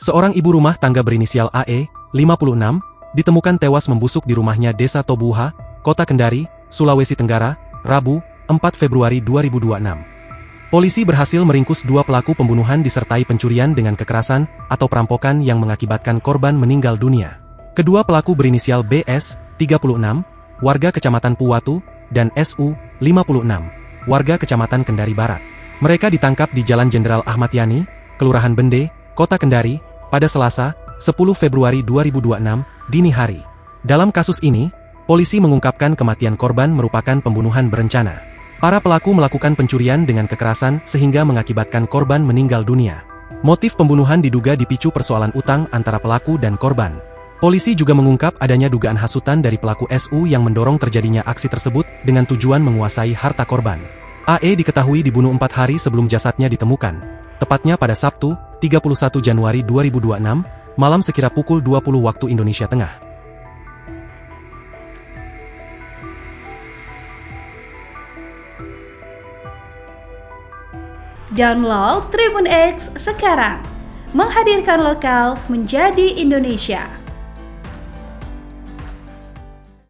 Seorang ibu rumah tangga berinisial AE, 56, ditemukan tewas membusuk di rumahnya Desa Tobuha, Kota Kendari, Sulawesi Tenggara, Rabu, 4 Februari 2026. Polisi berhasil meringkus dua pelaku pembunuhan disertai pencurian dengan kekerasan atau perampokan yang mengakibatkan korban meninggal dunia. Kedua pelaku berinisial BS, 36, warga Kecamatan Puwatu, dan SU, 56, warga Kecamatan Kendari Barat. Mereka ditangkap di Jalan Jenderal Ahmad Yani, Kelurahan Bende, Kota Kendari, pada Selasa, 10 Februari 2026, dini hari. Dalam kasus ini, polisi mengungkapkan kematian korban merupakan pembunuhan berencana. Para pelaku melakukan pencurian dengan kekerasan sehingga mengakibatkan korban meninggal dunia. Motif pembunuhan diduga dipicu persoalan utang antara pelaku dan korban. Polisi juga mengungkap adanya dugaan hasutan dari pelaku SU yang mendorong terjadinya aksi tersebut dengan tujuan menguasai harta korban. AE diketahui dibunuh 4 hari sebelum jasadnya ditemukan, tepatnya pada Sabtu, 31 Januari 2026, malam sekira pukul 20 waktu Indonesia Tengah. Download Tribun X sekarang, menghadirkan lokal menjadi Indonesia.